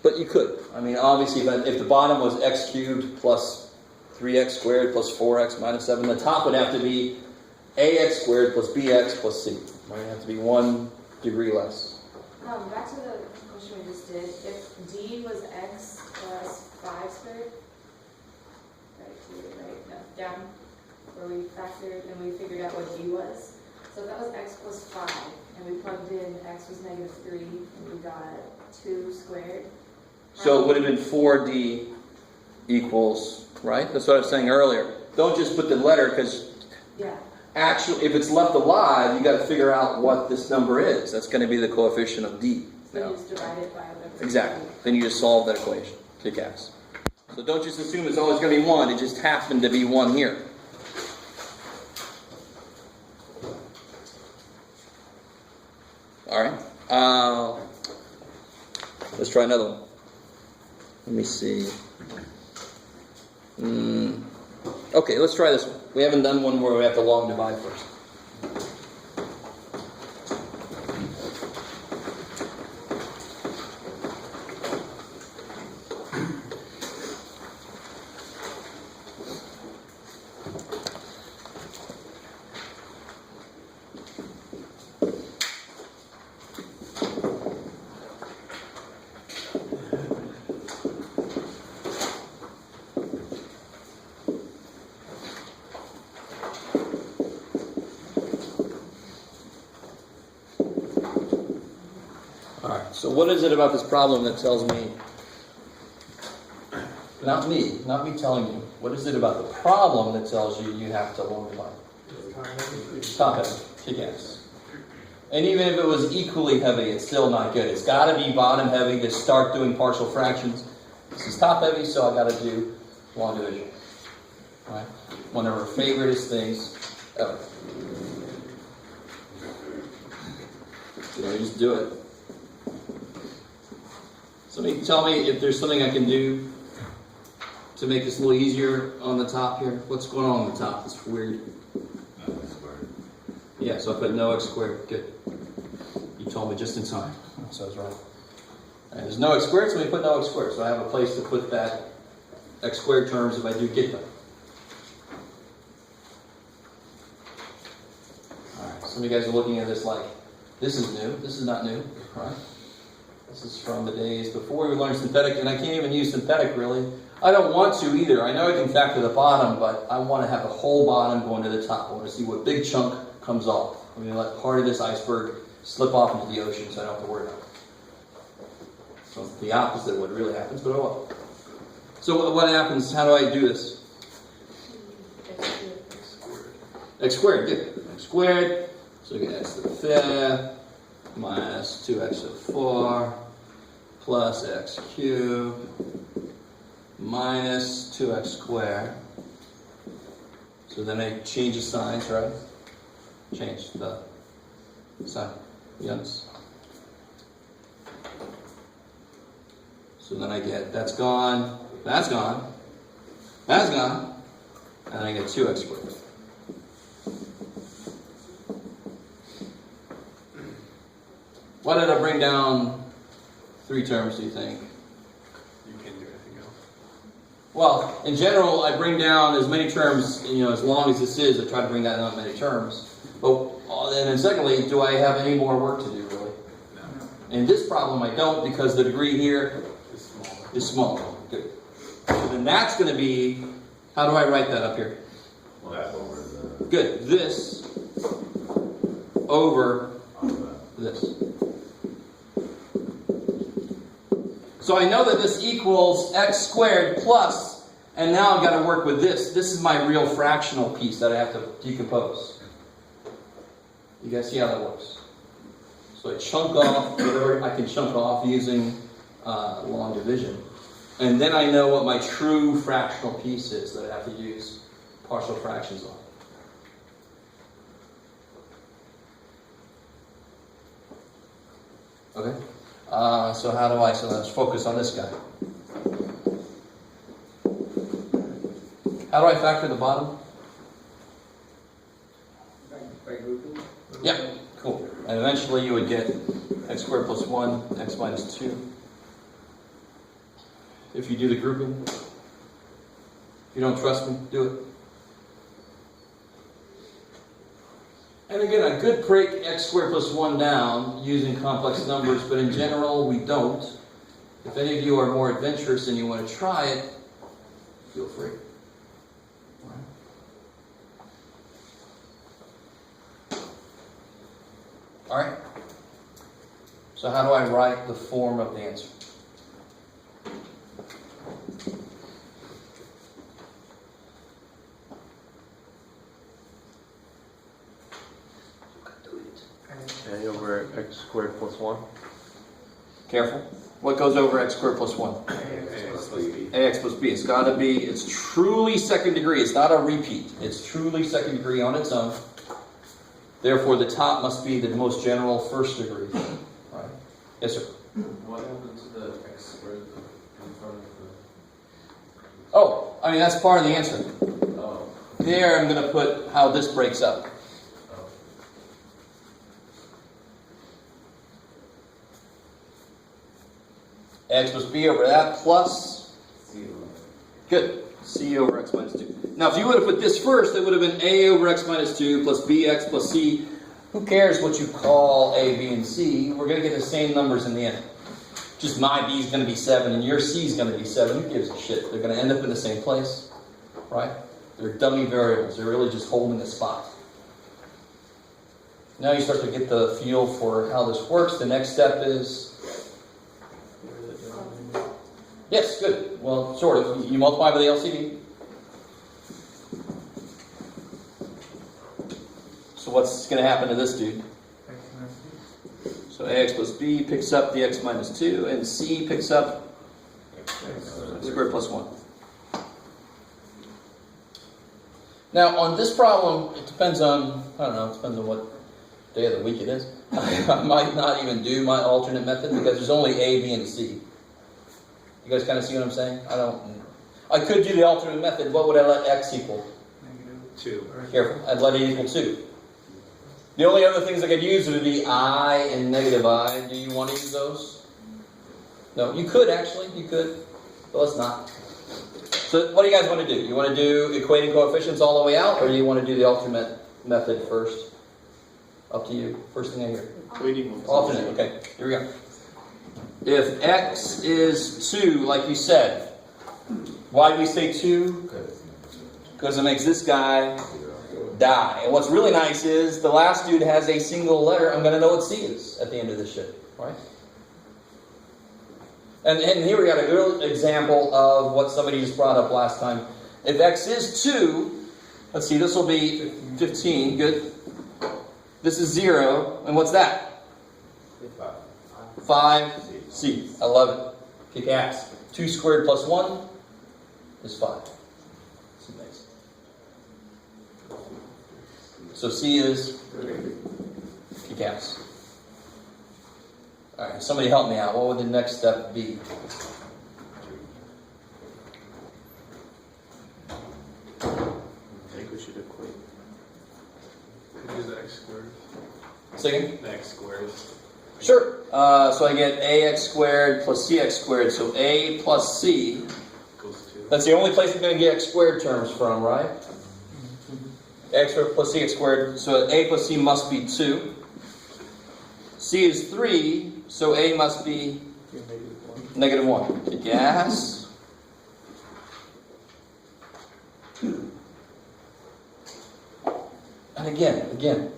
But you could. I mean, obviously, if the bottom was x cubed plus 3x squared plus 4x minus 7, the top would have to be ax squared plus bx plus c. Right? It would have to be 1 degree less. Back to the question we just did. If d was x plus 5 squared, down, where we factored and we figured out what d was. So if that was x plus 5, and we plugged in x was negative 3, and we got 2 squared. So it would have been 4d equals, right? That's what I was saying earlier. Don't just put the letter, because actually, if it's left alive, you got to figure out what this number is. That's going to be the coefficient of d. So you just divide it by whatever. Exactly. Then you just solve that equation. Kick ass. So don't just assume it's always going to be 1. It just happened to be 1 here. All right. Let's try another one. Let me see. Okay, let's try this one. We haven't done one where we have to long divide first. So what is it about this problem that tells me, not me telling you, what is it about the problem that tells you you have to long divide? Top heavy, kick ass. And even if it was equally heavy, it's still not good. It's got to be bottom heavy to start doing partial fractions. This is top heavy, so I got to do long division. Right? One of our favoriteest things ever. You just do it. Somebody tell me if there's something I can do to make this a little easier on the top here. What's going on the top? It's weird. Yeah, so I put no x squared. Good. You told me just in time. So I was right. All right, there's no x squared, so we put no x squared. So I have a place to put that x squared terms if I do get them. All right, some of you guys are looking at this like, this is new. This is not new, right? This is from the days before we learned synthetic, and I can't even use synthetic really. I don't want to either. I know I can factor the bottom, but I want to have the whole bottom going to the top. I want to see what big chunk comes off. I'm going to let part of this iceberg slip off into the ocean so I don't have to worry about it. So the opposite of what really happens, but oh well. So what happens? How do I do this? X squared, good. X squared. So we get x to the fifth minus 2x to the 4 plus x cubed minus 2x squared. So then I change the signs, right? Change the sign. Yes. So then I get that's gone, that's gone, that's gone, and then I get 2x squared. Why did I bring down 3 terms, do you think? You can't do anything else. Well, in general, I bring down as many terms, as long as this is, I try to bring down as many terms. But, and then secondly, do I have any more work to do, really? No. In this problem, I don't, because the degree here is smaller. Good. So then that's going to be, how do I write that up here? Well, that's over the. Good. This over this. So I know that this equals x squared plus, and now I've got to work with this. This is my real fractional piece that I have to decompose. You guys see how that works? So I chunk off whatever I can chunk off using long division. And then I know what my true fractional piece is that I have to use partial fractions on. Okay? So how do I, so let's focus on this guy. How do I factor the bottom? By grouping? Yep, cool. And eventually you would get x squared plus 1, x minus 2. If you do the grouping. If you don't trust me, do it. And again, I could break x squared plus 1 down using complex numbers, but in general, we don't. If any of you are more adventurous and you want to try it, feel free. All right? So how do I write the form of the answer? A over x squared plus 1. Careful. What goes over x squared plus 1? Ax plus b. It's got to be, it's truly second degree. It's not a repeat. It's truly second degree on its own. Therefore, the top must be the most general first degree. Right? Yes, sir? What happened to the x squared in front of the... Oh, I mean, that's part of the answer. Oh. There, I'm going to put how this breaks up. X plus b over that plus, good, c over x minus 2. Now, if you would have put this first, it would have been a over x minus 2 plus bx plus c. Who cares what you call a, b, and c? We're going to get the same numbers in the end. Just my b is going to be 7 and your c is going to be 7. Who gives a shit? They're going to end up in the same place, right? They're dummy variables. They're really just holding a spot. Now you start to get the feel for how this works. The next step is... Yes, good. Well, sort of. You multiply by the LCD. So what's going to happen to this dude? So ax plus b picks up the x minus 2, and c picks up squared plus 1. Now, on this problem, it depends on, I don't know, it depends on what day of the week it is. I might not even do my alternate method because there's only a, b, and c. You guys kind of see what I'm saying? I could do the alternate method. What would I let x equal? -2. Careful. I'd let it equal 2. The only other things I could use would be I and negative I. Do you want to use those? No, you could actually. You could. But let's not. So what do you guys want to do? You want to do equating coefficients all the way out, or do you want to do the alternate method first? Up to you. First thing I hear. Alternate. Okay. Here we go. If x is 2, like you said, why do we say 2? Because it makes this guy die. And what's really nice is the last dude has a single letter. I'm going to know what c is at the end of this shit. Right? And here we got a good example of what somebody just brought up last time. If x is 2, let's see, this will be 15. Good. This is 0. And what's that? 5. C. 11. Kick ass. 2 squared plus 1 is 5. It's amazing. So C is kick ass. Alright, somebody help me out. What would the next step be? I think we should equate. Use the x squared. Second? The x squared. Sure. So I get ax squared plus cx squared. So a plus c Goes That's the only place we're going to get x squared terms from, right? X squared plus cx squared, so a plus c must be 2. C is 3, so a must be negative 1. Kick ass. And again,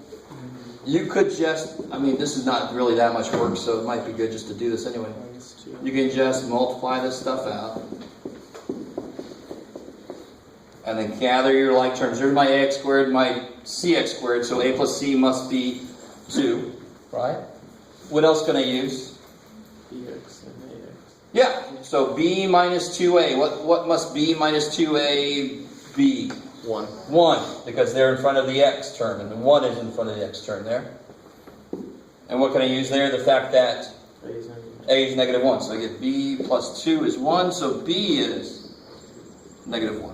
you could just, I mean, this is not really that much work, so it might be good just to do this anyway. You can just multiply this stuff out. And then gather your like terms. There's my ax squared, my cx squared, so a plus c must be 2, right? What else can I use? Bx and ax. Yeah, so b minus 2a. What must b minus 2a be? 1. 1, because they're in front of the x term, and the 1 is in front of the x term there. And what can I use there? The fact that a is negative 1. So I get b plus 2 is 1, so b is negative 1.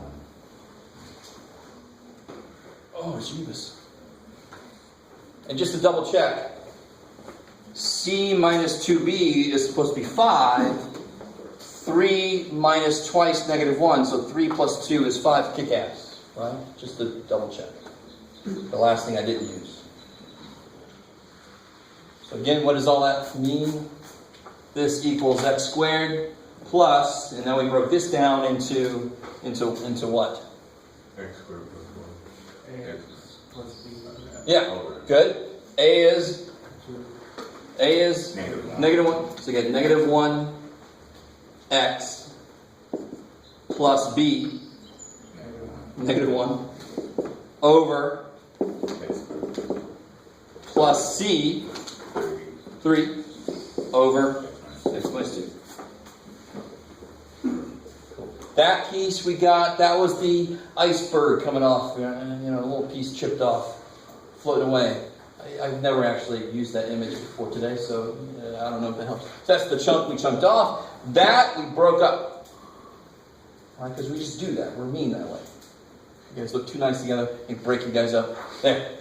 Oh, jeebus. And just to double check, c minus 2b is supposed to be 5. 3 minus twice negative 1, so 3 plus 2 is 5. Kick ass. Right? Just to double check. The last thing I didn't use. So again, what does all that mean? This equals x squared plus, and now we broke this down into what? X squared plus 1. X Plus b. Yeah, good. A is negative 1. So you get negative 1 x plus b, negative 1, over plus c, 3, over x minus 2. That piece we got, that was the iceberg coming off, a little piece chipped off, floating away. I've never actually used that image before today, so I don't know if that helps. So that's the chunk we chunked off. That we broke up. Right? Because we just do that. We're mean that way. You guys look too nice together and break you guys up. There.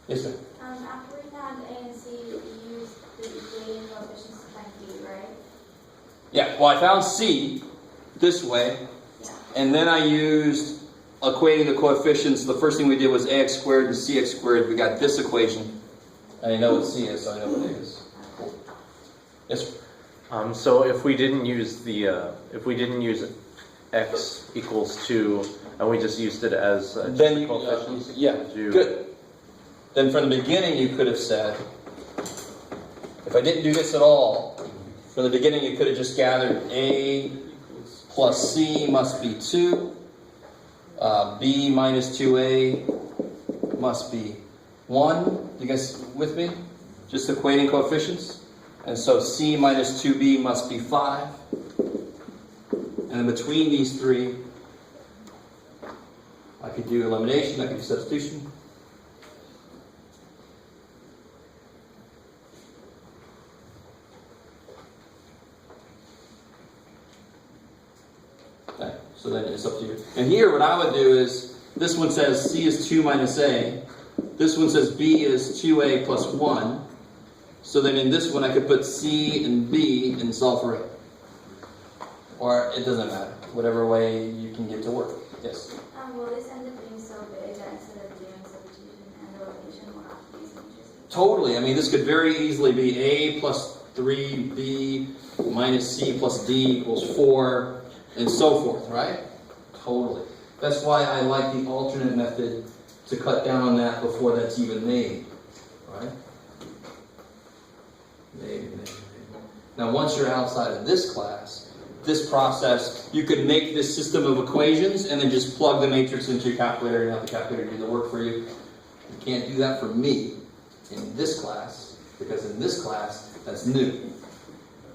Yes, sir. After we found A and C, you used the equating coefficients to find B, right? Yeah, well, I found C this way, Yeah. and then I used equating the coefficients. The first thing we did was ax squared and cx squared. We got this equation. I know what C is, so I know what A is. Cool. Yes, sir. So if we didn't use x equals 2 and we just used it as just Then the you, coefficients, yeah, good. Then from the beginning you could have said, if I didn't do this at all, from the beginning you could have just gathered A plus C must be 2, B minus 2A must be 1. You guys with me? Just equating coefficients. And so C minus 2B must be 5. And then between these three, I could do elimination, I could do substitution. Okay, so then it's up to you. And here what I would do is, this one says C is 2 minus A. This one says B is 2A plus 1. So then in this one I could put C and B and solve for A. Or it doesn't matter. Whatever way you can get to work. Yes? Will this end up being so big that instead of doing substitution and elimination, we'll have to use matrices? Totally. I mean, this could very easily be A plus 3B minus C plus D equals 4, and so forth, right? Totally. That's why I like the alternate method to cut down on that before that's even made, right? Made. Now, once you're outside of this class, this process, you could make this system of equations and then just plug the matrix into your calculator and have the calculator do the work for you. You can't do that for me in this class, because in this class, that's new.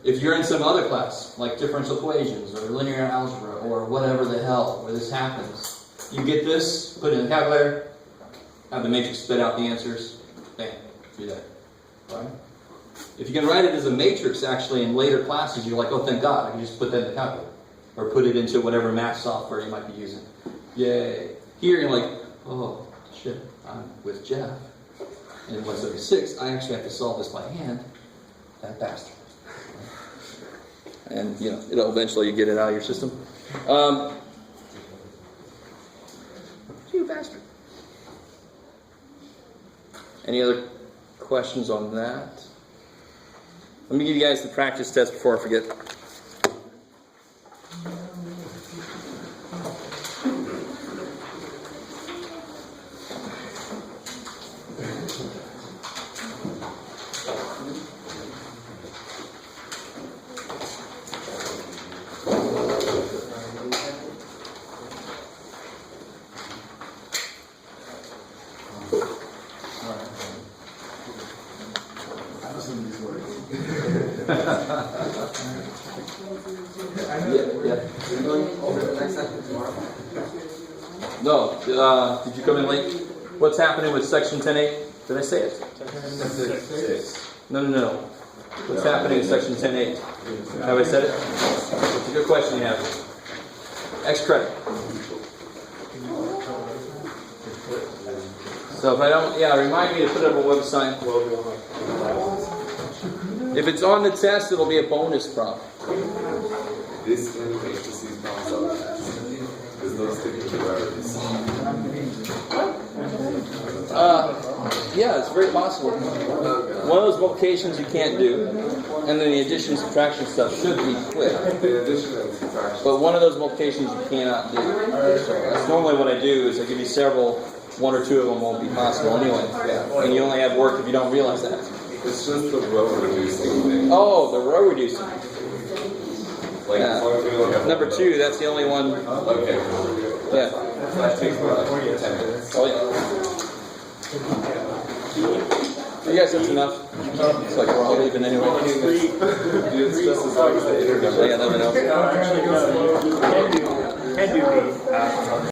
If you're in some other class, like differential equations or linear algebra or whatever the hell where this happens, you get this, put it in the calculator, have the matrix spit out the answers, bam, do that, right? If you can write it as a matrix, actually, in later classes, you're like, oh, thank God, I can just put that in the calculator. Or put it into whatever math software you might be using. Yay. Here, you're like, oh, shit, I'm with Jeff. And in 176, I actually have to solve this by hand. That bastard. and it'll eventually get it out of your system. You bastard. Any other questions on that? Let me give you guys the practice test before I forget. No, did you come in late? What's happening with section 10.8? Did I say it? No. What's happening with section 10.8? Have I said it? It's a good question you have. X credit. So if I don't, remind me to put it up on the website. If it's on the test, it'll be a bonus problem. This matrices bounce out there's no sticking to errors. Yeah, it's very possible. One of those multiplications you can't do, and then the addition and subtraction stuff should be quick. The addition and subtraction. But one of those multiplications you cannot do. So that's normally what I do is I give you several, one or two of them won't be possible anyway. And you only have work if you don't realize that. It's just the row reducing thing. Oh, the row reducing. Like, as long as we only have Number one two, that's the only one. Okay. Yeah. That takes about 10 minutes. Oh, yeah. You guys, that's enough. It's like we're all leaving anyway. It's just as long as the internet. So, yeah, never know. Can do me.